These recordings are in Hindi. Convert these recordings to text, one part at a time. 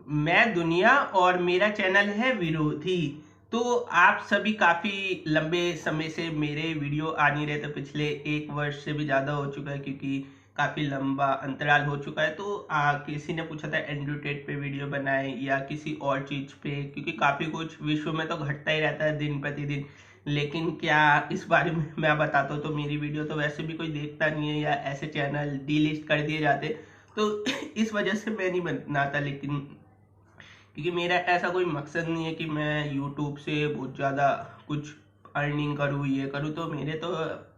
मैं दुनिया और मेरा चैनल है विरोधी। तो आप सभी काफ़ी लंबे समय से मेरे वीडियो आ नहीं रहे थे, पिछले 1 वर्ष से भी ज़्यादा हो चुका है क्योंकि काफ़ी लंबा अंतराल हो चुका है। तो किसी ने पूछा था एंड्रॉयड टेट पे वीडियो बनाए या किसी और चीज़ पे, क्योंकि काफ़ी कुछ विश्व में तो घटता ही रहता है दिन प्रतिदिन। लेकिन क्या इस बारे में मैं बताता हूँ तो मेरी वीडियो तो वैसे भी कोई देखता नहीं है या ऐसे चैनल डिलीट कर दिए जाते। तो इस वजह से मैं नहीं बनाता। लेकिन क्योंकि मेरा ऐसा कोई मकसद नहीं है कि मैं यूट्यूब से बहुत ज़्यादा कुछ अर्निंग करूँ, ये करूँ। तो मेरे तो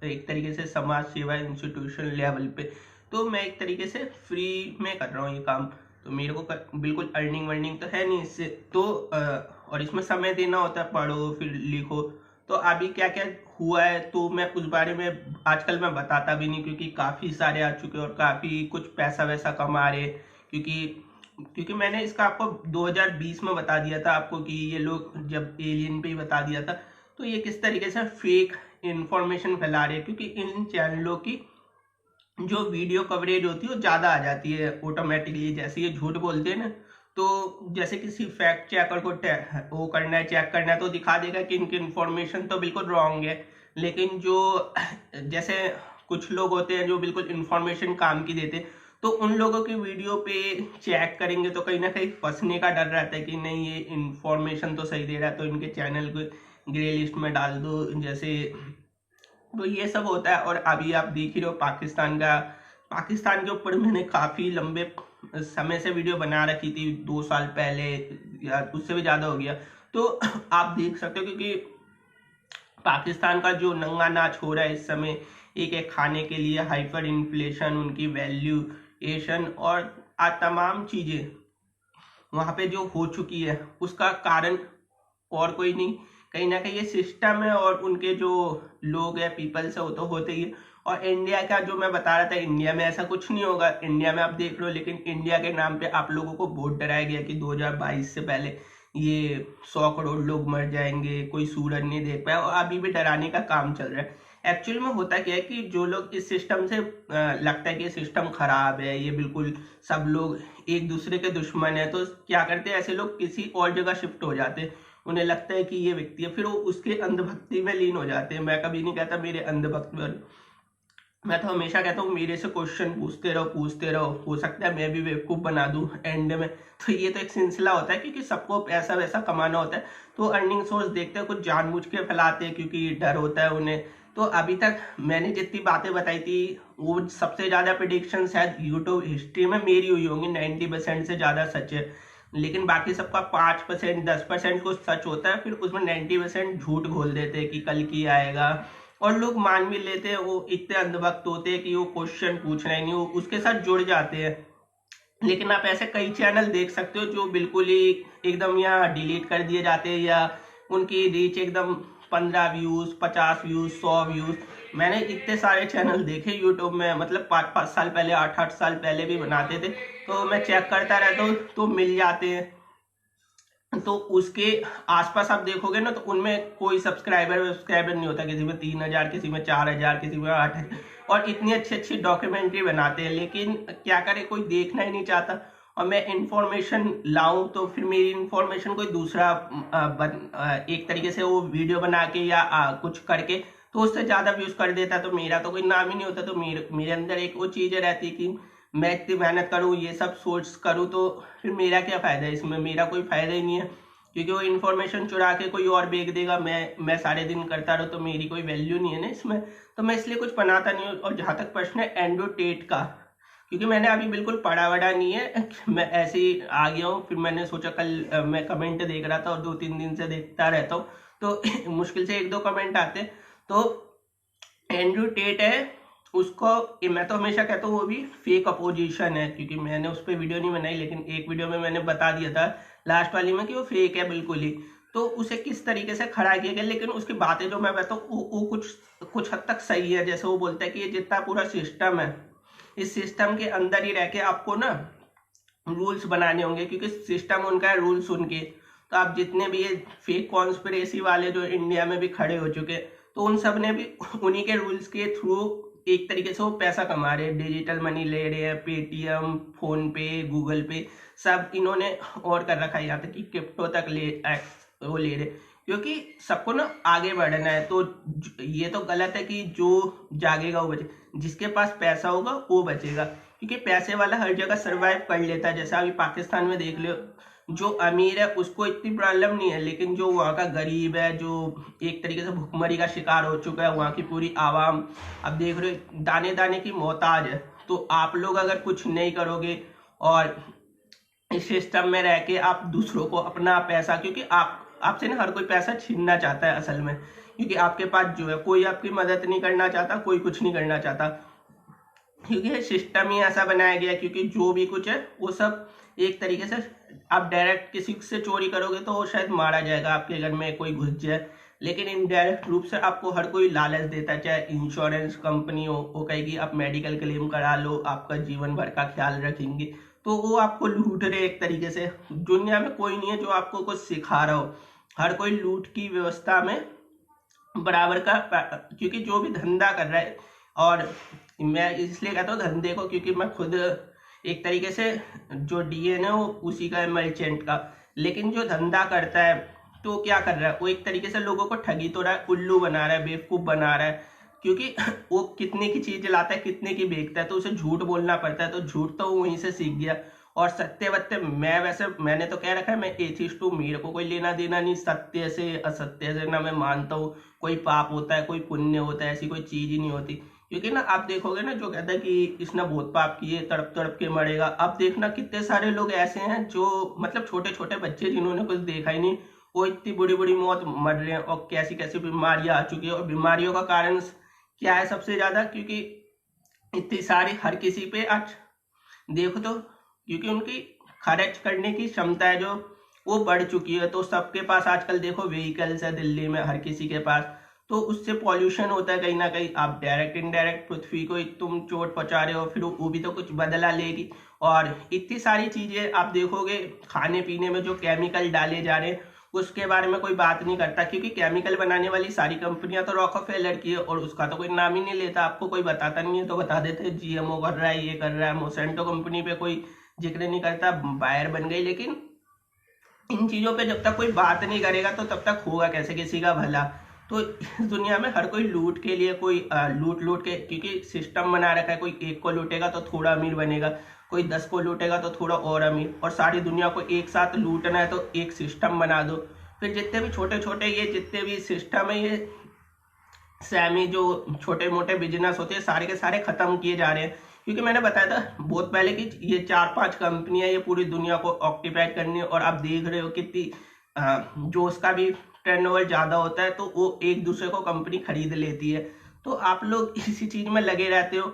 एक तरीके से समाज सेवा इंस्टीट्यूशन लेवल पे, तो मैं एक तरीके से फ्री में कर रहा हूँ ये काम। तो मेरे को बिल्कुल अर्निंग वर्निंग तो है नहीं इससे। तो और इसमें समय देना होता है, पढ़ो फिर लिखो। तो अभी क्या क्या हुआ है तो मैं उस बारे में आजकल मैं बताता भी नहीं, क्योंकि काफ़ी सारे आ चुके हैं और काफ़ी कुछ पैसा वैसा कमा रहे। क्योंकि क्योंकि मैंने इसका आपको 2020 में बता दिया था आपको कि ये लोग जब एलियन पे ही बता दिया था। तो ये किस तरीके से फेक इंफॉर्मेशन फैला रहे हैं, क्योंकि इन चैनलों की जो वीडियो कवरेज होती है वो ज़्यादा आ जाती है ऑटोमेटिकली। जैसे ये झूठ बोलते हैं ना, तो जैसे किसी फैक्ट चेकर को वो करना है, चेक करना है, तो दिखा देगा कि इनकी इन्फॉर्मेशन तो बिल्कुल रॉन्ग है। लेकिन जो जैसे कुछ लोग होते हैं जो बिल्कुल इन्फॉर्मेशन काम की देते हैं, तो उन लोगों की वीडियो पे चेक करेंगे तो कहीं ना कहीं फंसने का डर रहता है कि नहीं ये इन्फॉर्मेशन तो सही दे रहा है, तो इनके चैनल को ग्रे लिस्ट में डाल दो जैसे। तो ये सब होता है। और अभी आप देख ही रहे हो पाकिस्तान के ऊपर मैंने काफ़ी लंबे समय से वीडियो बना रखी थी, 2 साल पहले या उससे भी ज़्यादा हो गया। तो आप देख सकते हो क्योंकि पाकिस्तान का जो नंगा नाच हो रहा है इस समय, एक एक खाने के लिए हाइपर इन्फ्लेशन, उनकी वैल्यूएशन और तमाम चीज़ें वहाँ पे जो हो चुकी है, उसका कारण और कोई नहीं, कहीं ना कहीं ये सिस्टम है। और उनके जो लोग हैं, पीपल्स है, वो तो होते ही है। और इंडिया का जो मैं बता रहा था, इंडिया में ऐसा कुछ नहीं होगा। इंडिया में आप देख लो, लेकिन इंडिया के नाम पे आप लोगों को बहुत डराया गया कि 2022 से पहले ये 100 करोड़ लोग मर जाएंगे, कोई सूरज नहीं देख पाया, और अभी भी डराने का काम चल रहा है। एक्चुअल में होता क्या है कि जो लोग इस सिस्टम से लगता है कि ये सिस्टम खराब है, ये बिल्कुल सब लोग एक दूसरे के दुश्मन है, तो क्या करते हैं ऐसे लोग किसी और जगह शिफ्ट हो जाते हैं। उन्हें लगता है कि ये व्यक्ति है, फिर वो उसके अंधभक्ति में लीन हो जाते हैं। मैं कभी नहीं कहता मेरे अंधभक्ति में, मैं तो हमेशा कहता हूँ मेरे से क्वेश्चन पूछते रहो, हो सकता है मैं भी बेवकूफ़ बना दूं एंड में। तो ये तो एक सिलसिला होता है, क्योंकि सबको पैसा वैसा कमाना होता है। तो अर्निंग सोर्स देखते हैं, कुछ जानबूझ के फैलाते हैं क्योंकि डर होता है उन्हें। तो अभी तक मैंने जितनी बातें बताई थी, वो सबसे ज़्यादा प्रिडिक्शन शायद यूट्यूब हिस्ट्री में मेरी हुई होंगी, 90% से ज़्यादा सच है। लेकिन बाकी सबका 5% 10% कुछ सच होता है, फिर उसमें 90% झूठ घोल देते हैं कि कल की आएगा। और लोग मान भी लेते हैं, वो इतने अंधभक्त होते हैं कि वो क्वेश्चन पूछना ही नहीं, वो उसके साथ जुड़ जाते हैं। लेकिन आप ऐसे कई चैनल देख सकते हो जो बिल्कुल ही एकदम या डिलीट कर दिए जाते हैं, या उनकी रीच एकदम 15 व्यूज, 50 व्यूज, 100 व्यूज। मैंने इतने सारे चैनल देखे यूट्यूब में, मतलब 5-5 साल पहले, 8-8 साल पहले भी बनाते थे। तो मैं चेक करता रहता हूँ तो मिल जाते हैं। तो उसके आसपास आप देखोगे ना, तो उनमें कोई सब्सक्राइबर नहीं होता। किसी में 3,000, किसी में 4,000, किसी में 8,000, और इतनी अच्छी अच्छी डॉक्यूमेंट्री बनाते हैं। लेकिन क्या करे, कोई देखना ही नहीं चाहता। और मैं इंफॉर्मेशन लाऊं तो फिर मेरी इंफॉर्मेशन कोई दूसरा एक तरीके से वो वीडियो बना के या कुछ करके तो उससे ज़्यादा व्यूज कर देता है, तो मेरा तो कोई नाम ही नहीं होता। तो मेरे अंदर एक वो चीज़ रहती कि मैं इतनी मेहनत करूँ, ये सब सोर्स करूँ, तो फिर मेरा क्या फ़ायदा है इसमें? मेरा कोई फ़ायदा ही नहीं है, क्योंकि वो इन्फॉर्मेशन चुरा के कोई और बेच देगा। मैं सारे दिन करता रहूँ तो मेरी कोई वैल्यू नहीं है ना इसमें। तो मैं इसलिए कुछ बनाता नहीं हूँ। और जहाँ तक प्रश्न है एंड्रॉयड टेट का, क्योंकि मैंने अभी बिल्कुल पढ़ा वढ़ा नहीं है, मैं ऐसे ही आ गया हूँ। फिर मैंने सोचा कल मैं कमेंट देख रहा था और 2-3 दिन से देखता रहता हूँ, तो मुश्किल से 1-2 कमेंट आते। तो एंड्रयू टेट है उसको, मैं तो हमेशा कहता हूँ वो भी फेक अपोजिशन है, क्योंकि मैंने उस पर वीडियो नहीं बनाई, लेकिन एक वीडियो में मैंने बता दिया था लास्ट वाली में कि वो फेक है बिल्कुल ही। तो उसे किस तरीके से खड़ा किया गया, लेकिन उसकी बातें जो मैं बताऊँ वो कुछ कुछ हद तक सही है। जैसे वो बोलता है कि ये जितना पूरा सिस्टम है, इस सिस्टम के अंदर ही रह के आपको ना रूल्स बनाने होंगे, क्योंकि सिस्टम उनका है, रूल्स उनके। तो आप जितने भी ये फेक कॉन्स्पिरेसी वाले जो इंडिया में भी खड़े हो चुके, तो उन सब ने भी उन्हीं के रूल्स के थ्रू एक तरीके से वो पैसा कमा रहे हैं, डिजिटल मनी ले रहे हैं, पेटीएम, फोन पे, गूगल पे, सब इन्होंने और कर रखा है, यहाँ तक कि क्रिप्टो तक वो ले रहे, क्योंकि सबको ना आगे बढ़ना है। तो ये तो गलत है कि जो जागेगा वो बचे, जिसके पास पैसा होगा वो बचेगा, क्योंकि पैसे वाला हर जगह सर्वाइव कर लेता है। जैसा अभी पाकिस्तान में देख लो, जो अमीर है उसको इतनी प्रॉब्लम नहीं है, लेकिन जो वहाँ का गरीब है, जो एक तरीके से भुखमरी का शिकार हो चुका है, वहाँ की पूरी आवाम अब देख रहे हो दाने दाने की मोहताज है। तो आप लोग अगर कुछ नहीं करोगे और इस सिस्टम में रह के आप दूसरों को अपना पैसा, क्योंकि आपसे ना हर कोई पैसा छीनना चाहता है असल में, क्योंकि आपके पास जो है कोई आपकी मदद नहीं करना चाहता, कोई कुछ नहीं करना चाहता, क्योंकि सिस्टम ही ऐसा बनाया गया। क्योंकि जो भी कुछ है वो सब एक तरीके से आप डायरेक्ट किसी से चोरी करोगे तो वो शायद मारा जाएगा, आपके घर में कोई घुस जाए, लेकिन इनडायरेक्ट रूप से आपको हर कोई लालच देता है। चाहे इंश्योरेंस कंपनी हो, वो कहेगी आप मेडिकल क्लेम करा लो, आपका जीवन भर का ख्याल रखेंगे, तो वो आपको लूट रहे एक तरीके से। दुनिया में कोई नहीं है जो आपको कुछ सिखा रहा हो, हर कोई लूट की व्यवस्था में बराबर का, क्योंकि जो भी धंधा कर रहा है, और मैं इसलिए कहता हूँ धंधे को, क्योंकि मैं खुद एक तरीके से जो डीएनए हो उसी का है, मर्चेंट का। लेकिन जो धंधा करता है तो क्या कर रहा है, वो एक तरीके से लोगों को ठगी तो रहा है, उल्लू बना रहा है, बेवकूफ बना रहा है, क्योंकि वो कितने की चीज लाता है, कितने की बेचता है, तो उसे झूठ बोलना पड़ता है। तो झूठ तो वो वहीं से सीख गया। और सत्य वत्य, मैंने तो कह रखा है मैं एथिस्ट हूँ, मेरे को कोई लेना देना नहीं सत्य से असत्य से, ना मैं मानता हूँ कोई पाप होता है, कोई पुण्य होता है, ऐसी कोई चीज ही नहीं होती। क्योंकि ना आप देखोगे ना, जो कहता है कि इसने बहुत पाप किए, तड़प तड़प के मरेगा, अब देखना कितने सारे लोग ऐसे हैं जो मतलब छोटे छोटे बच्चे जिन्होंने कुछ देखा ही नहीं, वो इतनी बुरी बुरी मौत मर रहे हैं, और कैसी कैसी बीमारियां आ चुकी है। और बीमारियों का कारण क्या है सबसे ज्यादा, क्योंकि इतनी सारी हर किसी पे आज देखो तो, क्योंकि उनकी खर्च करने की क्षमता है जो वो बढ़ चुकी है। तो सबके पास आजकल देखो व्हीकल्स है, दिल्ली में हर किसी के पास, तो उससे पॉल्यूशन होता है कहीं ना कहीं। आप डायरेक्ट इनडायरेक्ट पृथ्वी को तुम चोट पहुंचा रहे हो, फिर वो भी तो कुछ बदला लेगी। और इतनी सारी चीजें आप देखोगे, खाने पीने में जो केमिकल डाले जा रहे हैं उसके बारे में कोई बात नहीं करता, क्योंकि केमिकल बनाने वाली सारी कंपनियां तो रॉकफेलर की है, और उसका तो कोई नाम ही नहीं लेता, आपको कोई बताता नहीं है तो बता देते हैं जीएमओ कर रहा है, ये कर रहा है। मोसेंटो कंपनी पे कोई जिक्र नहीं करता, बायर बन गई। लेकिन इन चीजों पे जब तक कोई बात नहीं करेगा तो तब तक होगा कैसे किसी का भला। तो इस दुनिया में हर कोई लूट के लिए, कोई लूट लूट के, क्योंकि सिस्टम बना रखा है, कोई एक को लूटेगा तो थोड़ा अमीर बनेगा, कोई 10 को लूटेगा तो थोड़ा और अमीर, और सारी दुनिया को एक साथ लूटना है तो एक सिस्टम बना दो। फिर जितने भी छोटे छोटे ये जितने भी सिस्टम है, ये सैमी जो छोटे मोटे बिजनेस होते हैं, सारे के सारे खत्म किए जा रहे हैं। क्योंकि मैंने बताया था बहुत पहले कि ये 4-5 कंपनियां ये पूरी दुनिया को ऑक्यूपाइड करनी है, और आप देख रहे हो कितनी जो उसका भी टर्नओवर ज्यादा होता है तो वो एक दूसरे को कंपनी खरीद लेती है। तो आप लोग इसी चीज में लगे रहते हो,